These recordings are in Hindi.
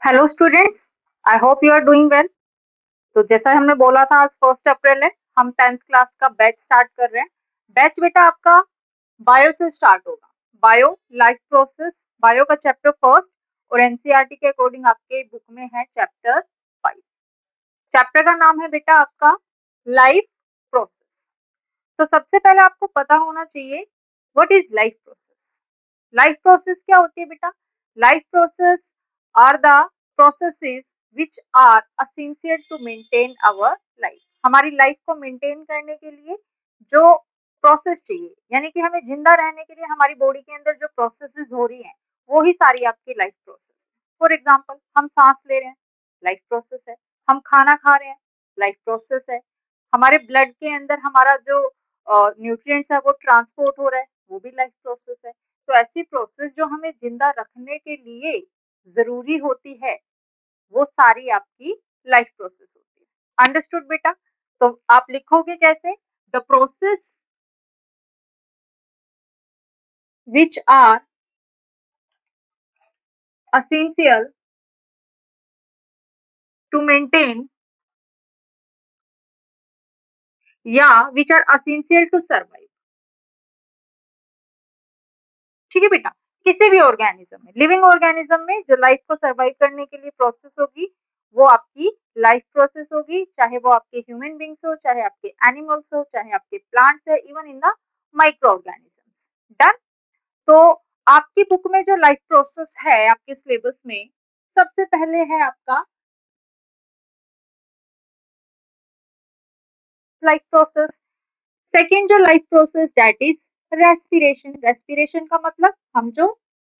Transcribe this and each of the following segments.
Hello students, I hope you are doing well. तो जैसा हमने बोला था, आज 1 अप्रैल है। हम 10th क्लास का बैच स्टार्ट कर रहे हैं। बैच बेटा आपका बायो से स्टार्ट होगा। बायो, लाइफ प्रोसेस, बायो का चैप्टर फर्स्ट। और एनसीईआरटी के अकॉर्डिंग आपके बुक में है चैप्टर 5। चैप्टर का नाम है बेटा आपका लाइफ प्रोसेस। तो सबसे पहले आपको पता होना चाहिए what is life process. Life process क्या होती है बेटा? Life process are the processes which are essential to maintain our life. हमारी लाइफ को मेंटेन करने के लिए जो प्रोसेस चाहिए, यानी कि हमें जिंदा रहने के लिए हमारी बॉडी के अंदर जो प्रोसेसेस हो रही हैं, वो ही सारी आपकी लाइफ प्रोसेस है। फॉर एग्जाम्पल, हम सांस ले रहे हैं, लाइफ प्रोसेस है। हम खाना खा रहे हैं, लाइफ प्रोसेस है। हमारे ब्लड के अंदर हमारा जो न्यूट्रिएंट्स है वो ट्रांसपोर्ट हो रहा है, वो भी लाइफ प्रोसेस है। तो ऐसी प्रोसेस जो हमें जिंदा रखने के लिए जरूरी होती है, वो सारी आपकी लाइफ प्रोसेस होती है। अंडरस्टूड बेटा? तो आप लिखोगे कैसे? The process which are essential to maintain या which are essential to survive. ठीक है बेटा? किसी भी ऑर्गेनिज्म में, लिविंग ऑर्गेनिज्म में जो लाइफ को सर्वाइव करने के लिए प्रोसेस होगी, वो आपकी लाइफ प्रोसेस होगी। चाहे वो आपके ह्यूमन बींग्स हो, चाहे आपके एनिमल्स हो, चाहे आपके प्लांट्स है, even in the micro organisms. Done? तो आपकी बुक में जो लाइफ प्रोसेस है आपके सिलेबस में, सबसे पहले है आपका लाइफ प्रोसेस। सेकेंड जो life process, that is respiration. Respiration का मतलब हम जो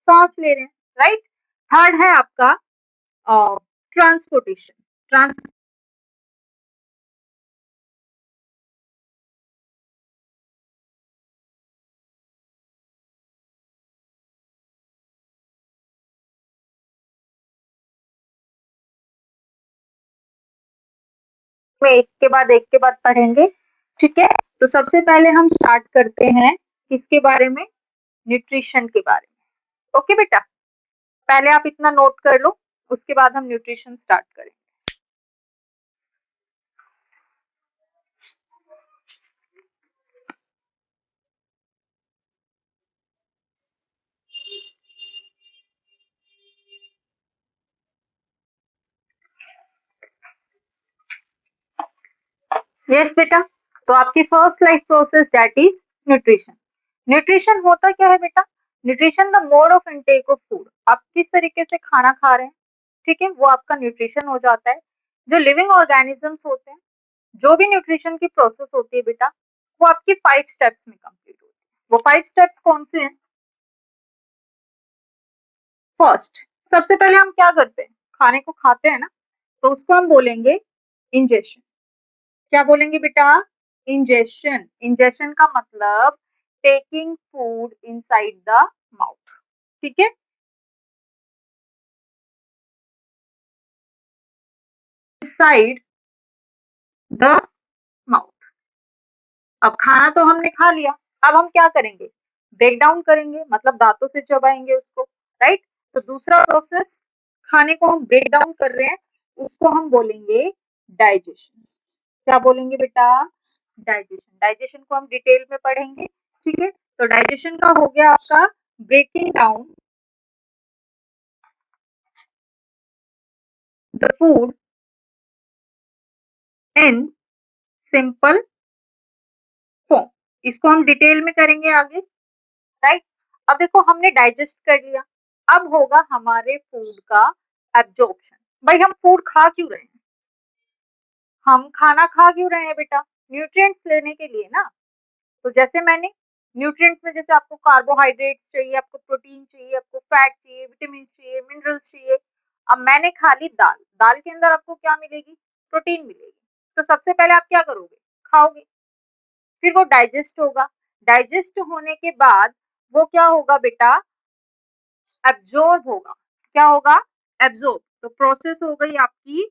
सांस ले रहे हैं, राइट? थर्ड है आपका ट्रांसपोर्टेशन। ट्रांस में एक के बाद पढ़ेंगे। ठीक है? तो सबसे पहले हम स्टार्ट करते हैं किसके बारे में? न्यूट्रिशन के बारे में। ओके बेटा, पहले आप इतना नोट कर लो, उसके बाद हम न्यूट्रिशन स्टार्ट करें। यस बेटा, तो आपकी first life process that is nutrition. Nutrition होता क्या है बेटा? Nutrition the mode of intake of food. आप किस तरीके से खाना खा रहे हैं, ठीक है, वो आपका न्यूट्रिशन हो जाता है। जो लिविंग ऑर्गेनिजम्स होते हैं, जो भी न्यूट्रिशन की प्रोसेस होती है बेटा, वो आपकी 5 स्टेप्स में कंप्लीट होती है। वो 5 स्टेप्स कौन से हैं? फर्स्ट, सबसे पहले हम क्या करते हैं? खाने को खाते हैं ना, तो उसको हम बोलेंगे इंजेशन। क्या बोलेंगे बेटा? इंजेशन। इंजेशन का मतलब taking food inside the mouth. ठीक है? Inside the mouth. अब खाना तो हमने खा लिया, अब हम क्या करेंगे? ब्रेक डाउन करेंगे, मतलब दांतों से चबाएंगे उसको, राइट? तो दूसरा प्रोसेस, खाने को हम ब्रेक डाउन कर रहे हैं, उसको हम बोलेंगे डाइजेशन। क्या बोलेंगे बेटा? डाइजेशन। डाइजेशन को हम डिटेल में पढ़ेंगे। ठीक है? तो डाइजेशन का हो गया आपका breaking down the food in simple form. इसको हम डिटेल में करेंगे आगे, राइट? अब देखो, हमने डाइजेस्ट कर लिया, अब होगा हमारे फूड का एब्जॉर्प्शन। भाई हम फूड खा क्यों रहे हैं? हम खाना खा क्यों रहे हैं बेटा? न्यूट्रिएंट्स लेने के लिए ना। तो जैसे मैंने न्यूट्रिएंट्स में, जैसे आपको कार्बोहाइड्रेट्स चाहिए, आपको प्रोटीन चाहिए, आपको फैट चाहिए, विटामिन चाहिए, मिनरल्स चाहिए। अब मैंने खा ली दाल, दाल के अंदर आपको क्या मिलेगी? प्रोटीन मिलेगी। तो सबसे पहले आप क्या करोगे? खाओगे, फिर वो डाइजेस्ट होगा। डाइजेस्ट होने के बाद वो क्या होगा बेटा? एब्जॉर्ब होगा। क्या होगा? एब्जॉर्ब। तो प्रोसेस हो गई आपकी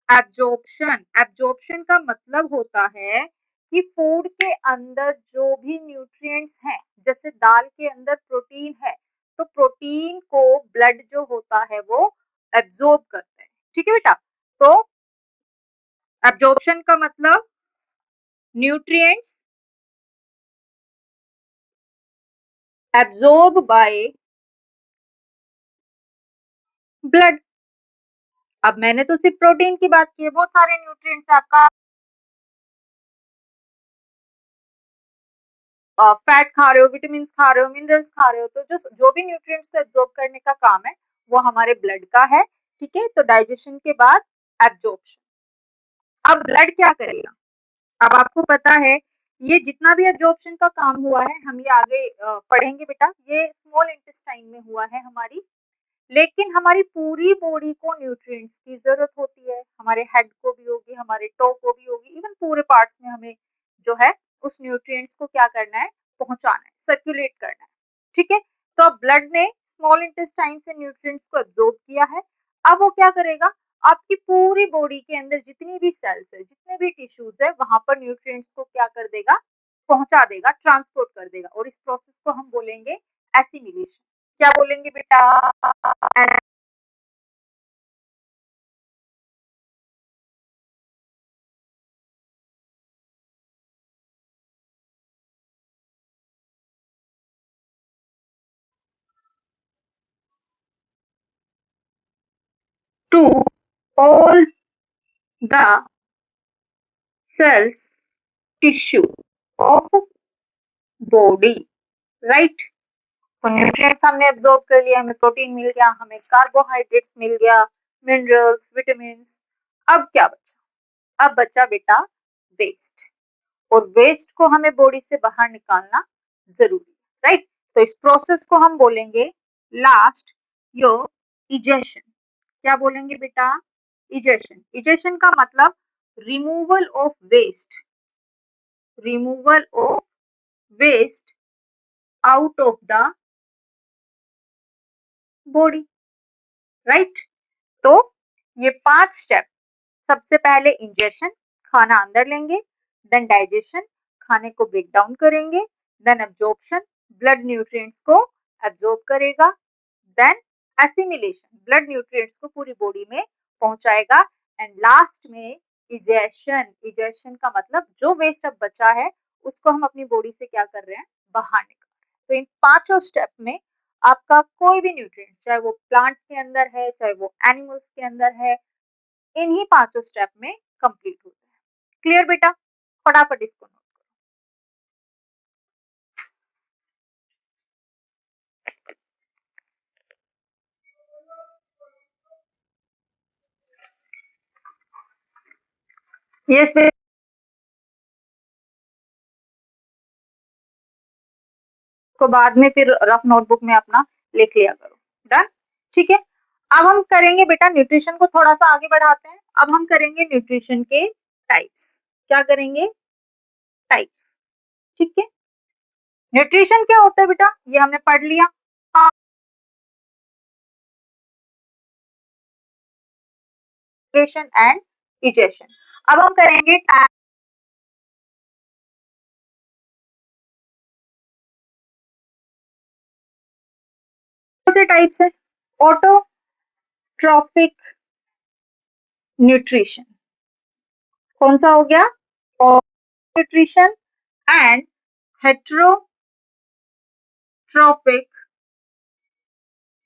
एब्जॉर्प्शन। एब्जॉर्प्शन का मतलब होता है कि फूड के अंदर जो भी न्यूट्रिएंट्स हैं, जैसे दाल के अंदर प्रोटीन है, तो प्रोटीन को ब्लड जो होता है वो एब्जॉर्ब करते हैं। ठीक है बेटा, तो एब्जॉर्प्शन का मतलब न्यूट्रिएंट्स एब्जॉर्ब बाय ब्लड। अब मैंने तो सिर्फ प्रोटीन की बात की है, बहुत सारे न्यूट्रिएंट्स आपका फैट खा रहे हो, विटामिन खा रहे हो, मिनरल्स खा रहे हो, तो जो जो भी न्यूट्रिएंट्स को एब्जॉर्ब करने का काम है वो हमारे ब्लड का है। ठीक है, तो डाइजेशन के बाद एब्जॉर्प्शन। अब ब्लड क्या करेगा? अब आपको पता है ये जितना भी एब्जॉर्प्शन का काम हुआ है, हम ये आगे पढ़ेंगे बेटा, ये स्मॉल इंटेस्टाइन में हुआ है हमारी। लेकिन हमारी पूरी बॉडी को न्यूट्रिएंट्स की जरूरत होती है, हमारे हेड को भी होगी, हमारे टो को भी होगी, इवन पूरे पार्ट्स में हमें जो है उस न्यूट्रिएंट्स को क्या करना है, पहुंचाना है, सर्कुलेट करना है। ठीक है, तो अब ब्लड ने स्मॉल इंटेस्टाइन से न्यूट्रिएंट्स को एब्जॉर्ब किया है। अब वो क्या करेगा, आपकी पूरी बॉडी के अंदर जितनी भी सेल्स है, जितने भी टिश्यूज है, वहां पर न्यूट्रिएंट्स को क्या कर देगा, पहुंचा देगा, ट्रांसपोर्ट कर देगा, और इस प्रोसेस को हम बोलेंगे एसिमिलेशन। क्या बोलेंगे बेटा? To all the cells tissue of body, right? तो न्यूट्रिएंट्स हमने एब्जॉर्ब कर लिया, हमें प्रोटीन मिल गया, हमें कार्बोहाइड्रेट्स मिल गया, मिनरल्स, विटामिन। अब क्या बचा? अब बचा बेटा वेस्ट, और वेस्ट को हमें बॉडी से बाहर निकालना जरूरी है, राइट? तो इस प्रोसेस को हम बोलेंगे लास्ट योर इजेशन। क्या बोलेंगे बेटा? इजेशन। इजेशन का मतलब removal of waste, removal of waste out of the body, right? तो ये 5 स्टेप, सबसे पहले इंजेशन, खाना अंदर लेंगे, देन डाइजेशन, खाने को ब्रेक डाउन करेंगे, देन एब्जॉर्प्शन, ब्लड न्यूट्रिएंट्स को एब्जॉर्ब करेगा, देन एसिमिलेशन, ब्लड न्यूट्रिएंट्स को पूरी बॉडी में पहुंचाएगा, एंड लास्ट में इजेशन। इजेशन का मतलब जो वेस्ट अब बचा है उसको हम अपनी बॉडी से क्या कर रहे हैं, बाहर निकाल रहे हैं। तो इन पांचों स्टेप में आपका कोई भी न्यूट्रिएंट्स, चाहे वो प्लांट्स के अंदर है, चाहे वो एनिमल्स के अंदर है, इन्हीं पांचों स्टेप में कंप्लीट होता है। क्लियर बेटा? फटाफट इसको नोट करो। यस, को बाद में फिर रफ नोटबुक में अपना लिख लिया करो। डन? ठीक है, अब हम करेंगे बेटा न्यूट्रिशन को थोड़ा सा आगे बढ़ाते हैं। अब हम करेंगे न्यूट्रिशन के टाइप्स। क्या करेंगे? टाइप्स। ठीक है, न्यूट्रिशन क्या होता है बेटा, ये हमने पढ़ लिया। And egestion. अब हम करेंगे कौन से टाइप्स है? ऑटोट्रॉपिक न्यूट्रिशन, कौन सा हो गया? Nutrition and heterotrophic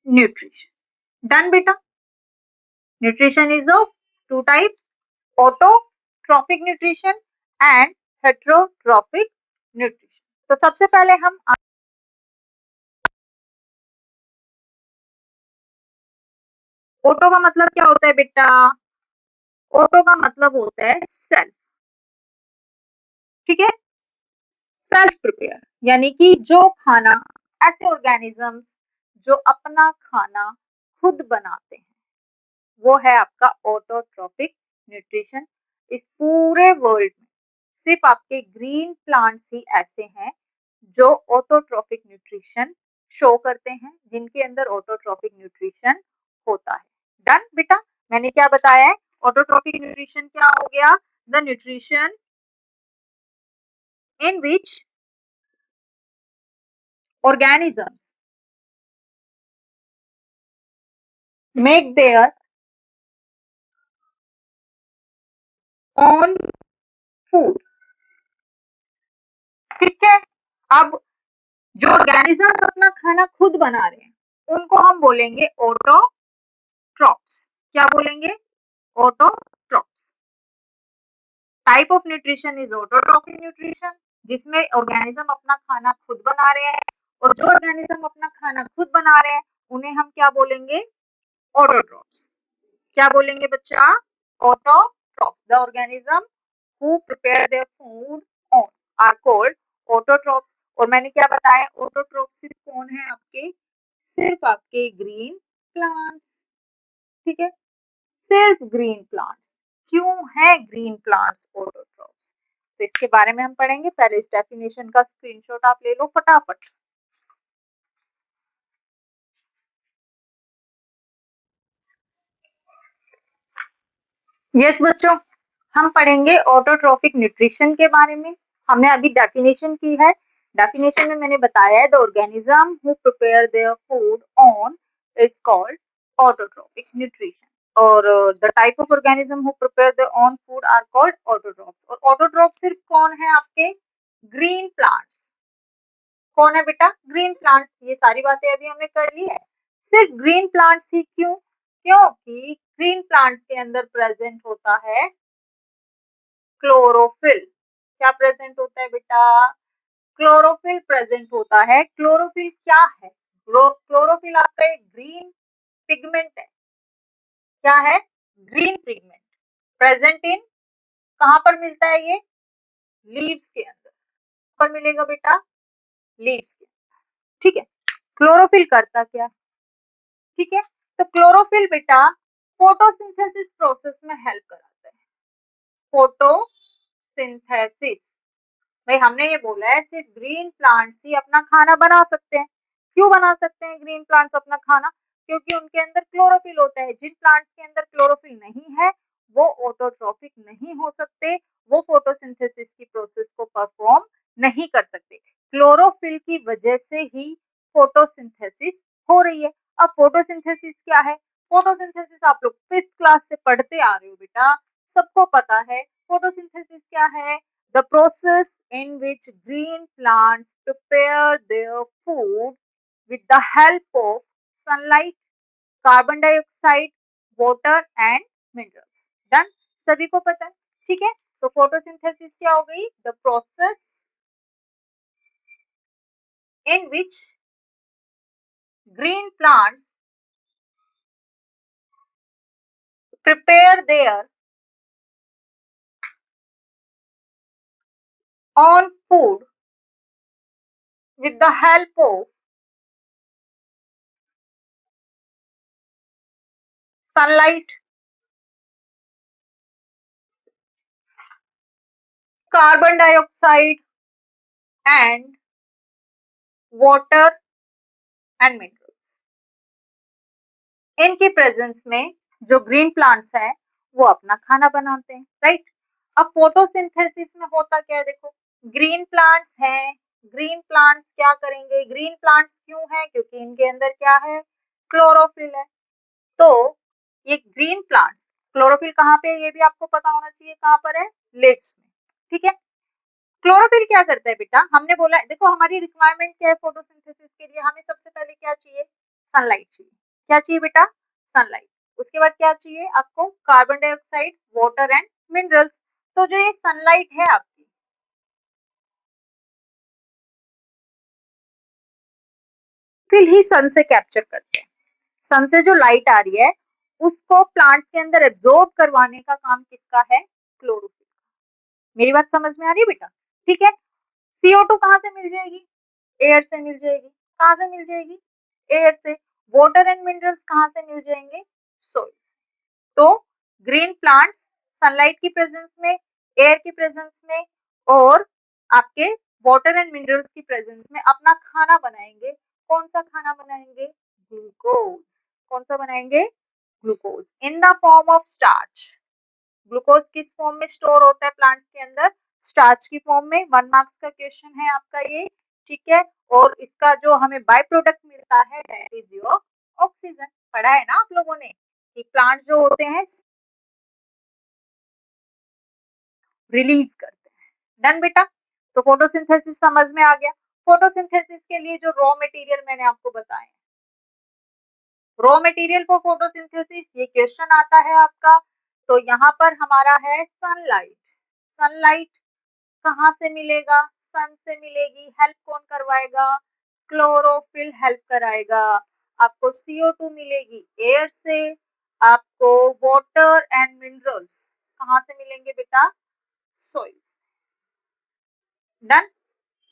nutrition. Done बेटा? Nutrition is of two type, autotrophic nutrition and heterotrophic nutrition. तो सबसे पहले हम ऑटो का मतलब क्या होता है बेटा? ऑटो का मतलब होता है सेल्फ। ठीक है, सेल्फ प्रिपेयर, यानी कि जो खाना, ऐसे ऑर्गेनिजम्स जो अपना खाना खुद बनाते हैं, वो है आपका ऑटोट्रॉपिक न्यूट्रिशन। इस पूरे वर्ल्ड में सिर्फ आपके ग्रीन प्लांट्स ही ऐसे हैं जो ऑटोट्रॉपिक न्यूट्रिशन शो करते हैं, जिनके अंदर ऑटोट्रॉपिक न्यूट्रिशन होता है। डन बेटा? मैंने क्या बताया है? ऑटोट्रॉपिक न्यूट्रिशन क्या हो गया? The nutrition in which organisms make their on food. ठीक है, अब जो ऑर्गेनिज्म अपना खाना खुद बना रहे हैं उनको हम बोलेंगे ऑटोट्रॉप्स। क्या बोलेंगे? Autotrophs. Type of nutrition is autotrophic nutrition, जिसमें ऑर्गेनिज्म अपना खाना खुद बना रहे हैं, और जो ऑर्गेनिज्म अपना खाना खुद बना रहे हैं उन्हें हम क्या बोलेंगे? ऑटोट्रॉप्स। क्या बोलेंगे बच्चा? Autotrophs. The organism who prepare their food own are called autotrophs. और मैंने क्या बताया? ऑटोट्रॉप्स सिर्फ कौन है आपके? सिर्फ आपके ग्रीन प्लांट्स। ठीक है, सिर्फ ग्रीन प्लांट्स। क्यों है ग्रीन प्लांट्स ऑटोट्रॉप्स? तो इसके बारे में हम पढ़ेंगे। पहले इस डेफिनेशन का स्क्रीनशॉट आप ले लो फटाफट। यस बच्चों, हम पढ़ेंगे ऑटोट्रॉफिक न्यूट्रिशन के बारे में। हमने अभी डेफिनेशन की है। डेफिनेशन में मैंने बताया है the organism who prepare their food on is called autotrophic nutrition, और the type of organism who prepare their own food are called autotrophs. और ऑटोट्रॉप सिर्फ कौन है आपके? Green plants. कौन है बेटा? Green plants. ये सारी बातें अभी हमने कर ली है। सिर्फ ग्रीन प्लांट्स ही क्यों? क्योंकि ग्रीन प्लांट्स के अंदर प्रेजेंट होता है क्लोरोफिल। क्या प्रेजेंट होता है बेटा? क्लोरोफिल प्रेजेंट होता है। क्लोरोफिल क्या है? क्लोरोफिल आपका एक ग्रीन पिगमेंट है। क्या है? Green pigment. प्रेजेंट इन, कहां पर मिलता है ये? लीव्स के अंदर। पर मिलेगा बेटा? लीव्स के। ठीक है, क्लोरोफिल करता क्या? ठीक है, तो क्लोरोफिल बेटा फोटोसिंथेसिस प्रोसेस में हेल्प कराता है। फोटोसिंथेसिस। भाई हमने ये बोला है सिर्फ ग्रीन प्लांट्स ही अपना खाना बना सकते हैं। क्यों बना सकते हैं ग्रीन प्लांट्स अपना खाना? क्योंकि उनके अंदर क्लोरोफिल होता है। जिन प्लांट्स के अंदर क्लोरोफिल नहीं है वो ऑटोट्रॉफिक नहीं हो सकते, वो फोटोसिंथेसिस की प्रोसेस को परफॉर्म नहीं कर सकते। क्लोरोफिल की वजह से ही फोटोसिंथेसिस हो रही है। अब फोटोसिंथेसिस क्या है? फोटोसिंथेसिस आप लोग 5th क्लास से पढ़ते आ रहे हो बेटा, सबको पता है फोटोसिंथेसिस क्या है। The process in which green plants prepare their food with the help of sunlight, carbon dioxide, water and minerals. Done? सभी को पता है। ठीक है, तो फोटोसिंथेसिस क्या हो गई? The process in which green plants prepare their own food with the help of sunlight, carbon dioxide and water and minerals। इनकी प्रेजेंस में जो ग्रीन प्लांट्स है वो अपना खाना बनाते हैं। राइट, अब फोटोसिंथेसिस में होता क्या है? देखो, ग्रीन प्लांट्स हैं। ग्रीन प्लांट्स क्या करेंगे? ग्रीन प्लांट्स क्यों है? क्योंकि इनके अंदर क्या है? क्लोरोफिल है। तो ये ग्रीन प्लांट्स, क्लोरोफिल कहाँ पे है ये भी आपको पता होना चाहिए। कहाँ पर है? लीव्स में। ठीक है, क्लोरोफिल क्या करता है बेटा? हमने बोला, देखो हमारी रिक्वायरमेंट क्या है फोटोसिंथेसिस के लिए? हमें सबसे पहले क्या चाहिए? सनलाइट चाहिए। क्या चाहिए बेटा? सनलाइट। उसके बाद क्या चाहिए आपको? Carbon dioxide, water and minerals. तो जो ये सनलाइट है आपकी, फिर ही सन से कैप्चर करते हैं। सन से जो लाइट आ रही है उसको प्लांट्स के अंदर एब्जॉर्ब करवाने का काम किसका है? क्लोरोफिल। मेरी बात समझ में आ रही है बेटा? ठीक है, CO2 कहाँ से मिल जाएगी? एयर से मिल जाएगी। कहाँ से मिल जाएगी? एयर से। वाटर एंड मिनरल्स कहाँ से मिल जाएंगे? सोइल। तो ग्रीन प्लांट्स सनलाइट की प्रेजेंस में, एयर की प्रेजेंस में और आपके वाटर एंड मिनरल्स की प्रेजेंस में अपना खाना बनाएंगे। कौन सा खाना बनाएंगे? ग्लूकोज। कौन सा बनाएंगे? Glucose in the form of starch. Glucose किस फॉर्म में स्टोर होता है प्लांट्स के अंदर? स्टार्च की फॉर्म में। 1 मार्क्स का क्वेश्चन है आपका ये। ठीक है, और इसका जो हमें बाय प्रोडक्ट मिलता है दैट इज योर ऑक्सीजन। पढ़ा है ना आप लोगों ने कि प्लांट्स जो होते हैं रिलीज करते हैं। डन बेटा। तो फोटोसिंथेसिस समझ में आ गया। फोटोसिंथेसिस के लिए जो रॉ मटेरियल मैंने आपको बताए, रॉ मटेरियल फॉर फोटोसिंथेसिस, ये क्वेश्चन आता है आपका। तो यहाँ पर हमारा है सनलाइट। सनलाइट कहाँ से मिलेगा? सन से मिलेगी। हेल्प कौन करवाएगा? क्लोरोफिल हेल्प कराएगा। आपको CO2 मिलेगी एयर से। आपको वाटर एंड मिनरल्स कहाँ से मिलेंगे बेटा? सोइल। डन।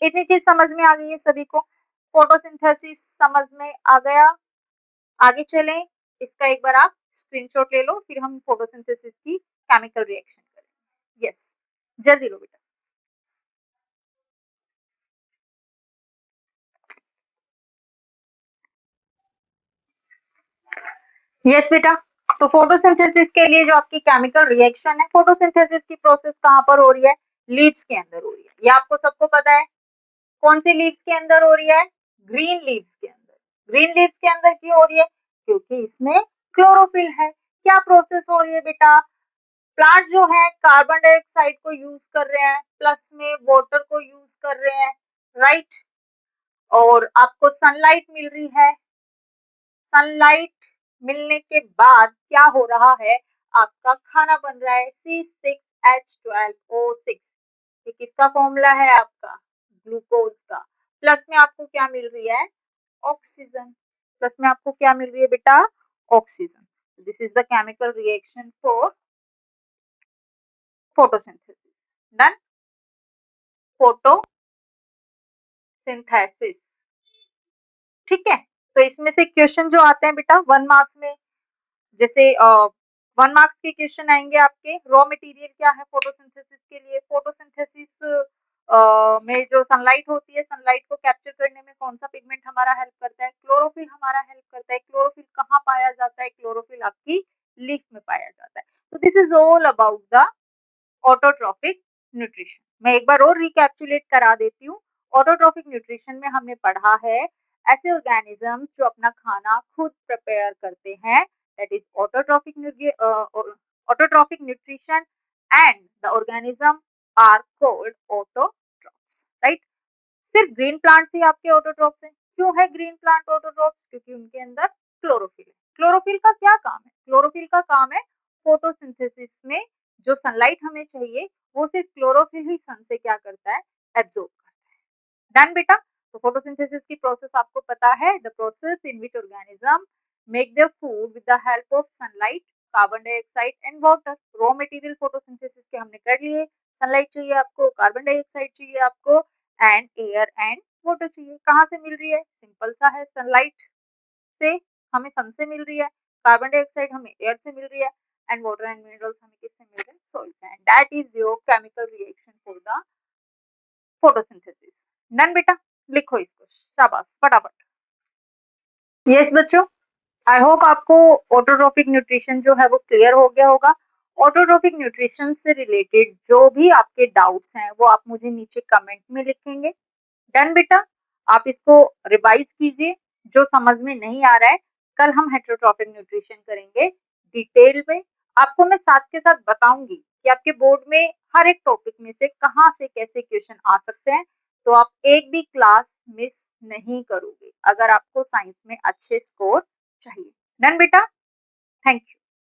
इतनी चीज समझ में आ गई है सभी को। फोटोसिंथेसिस समझ में आ गया। आगे चलें। इसका एक बार आप स्क्रीनशॉट ले लो, फिर हम फोटोसिंथेसिस की केमिकल रिएक्शन करेंगे। यस, जल्दी लो बेटा। यस बेटा। तो फोटोसिंथेसिस के लिए जो आपकी केमिकल रिएक्शन है, फोटोसिंथेसिस की प्रोसेस कहाँ पर हो रही है? लीव्स के अंदर हो रही है। ये आपको सबको पता है। कौन सी लीव्स के अंदर हो रही है? ग्रीन लीव्स के अंदर। ग्रीन लीव्स के अंदर क्यों हो रही है? क्योंकि इसमें क्लोरोफिल है। क्या प्रोसेस हो रही है बेटा? प्लांट जो है कार्बन डाइऑक्साइड को यूज कर रहे हैं, प्लस में वाटर को यूज कर रहे हैं, राइट। और आपको सनलाइट मिल रही है। सनलाइट मिलने के बाद क्या हो रहा है? आपका खाना बन रहा है C6H12O6। ये किसका फॉर्मूला है? आपका ग्लूकोज का। प्लस में आपको क्या मिल रही है? ऑक्सीजन। प्लस में आपको क्या मिल रही है बेटा? Oxygen. This is the chemical reaction for photosynthesis. Done. Photosynthesis, ठीक है। तो इसमें से क्वेश्चन जो आते हैं बेटा 1 मार्क्स में, जैसे 1 मार्क्स के क्वेश्चन आएंगे आपके। रॉ मटेरियल क्या है फोटोसिंथेसिस के लिए? फोटोसिंथेसिस में जो सनलाइट होती है, सनलाइट को कैप्चर करने में कौन सा पिगमेंट हमारा हेल्प करता है? क्लोरोफिल हमारा हेल्प करता है। क्लोरोफिल कहाँ पाया जाता है? क्लोरोफिल आपकी लीफ में पाया जाता है। तो this is all about the autotrophic nutrition. मैं एक बार और रिकैप्चुलेट करा देती हूँ। ऑटोट्रॉफिक न्यूट्रिशन में हमने पढ़ा है ऐसे ऑर्गेनिजम्स जो अपना खाना खुद प्रिपेयर करते हैं, that is autotrophic nutrition, and the organism are called autotrophs, right. सिर्फ ग्रीन प्लांट्स ही आपके ऑटोट्रॉफ्स हैं। क्यों है ग्रीन प्लांट ऑटोट्रॉफ्स? क्योंकि उनके अंदर क्लोरोफिल है। क्लोरोफिल का क्या काम है? क्लोरोफिल का काम है फोटोसिंथेसिस में जो सनलाइट हमें चाहिए, वो सिर्फ क्लोरोफिल ही सन से क्या करता है? एब्जॉर्ब करता है। डन बेटा। तो फोटोसिंथेसिस की प्रोसेस आपको पता है, the process in which organism make their food with the help of sunlight, carbon dioxide and water. Raw material photosynthesis के हमने कर लिए। सनलाइट चाहिए आपको, कार्बन डाइऑक्साइड चाहिए आपको, एंड एयर एंड वाटर चाहिए। कहाँ से मिल रही है? सिंपल सा है, सनलाइट से हमें सन से मिल रही है, कार्बन डाइऑक्साइड हमें एयर से मिल रही है, एंड वाटर एंड मिनरल्स हमें किससे मिल रहे हैं? सॉइल से। And that is your chemical reaction for the photosynthesis. Done बेटा। लिखो इसको, शाबाश, फटाफट। यस बच्चों, आई होप आपको ऑटोट्रॉफिक न्यूट्रिशन जो है वो क्लियर हो गया होगा। ऑटोट्रॉफिक न्यूट्रिशन से रिलेटेड जो भी आपके डाउट्स हैं वो आप मुझे नीचे कमेंट में लिखेंगे। डन बेटा। आप इसको रिवाइज कीजिए। जो समझ में नहीं आ रहा है, कल हम हेटेरोट्रॉफिक न्यूट्रिशन करेंगे डिटेल में। आपको मैं साथ के साथ बताऊंगी कि आपके बोर्ड में हर एक टॉपिक में से कहाँ से कैसे क्वेश्चन आ सकते हैं। तो आप एक भी क्लास मिस नहीं करोगे अगर आपको साइंस में अच्छे स्कोर चाहिए। डन बेटा। Thank you.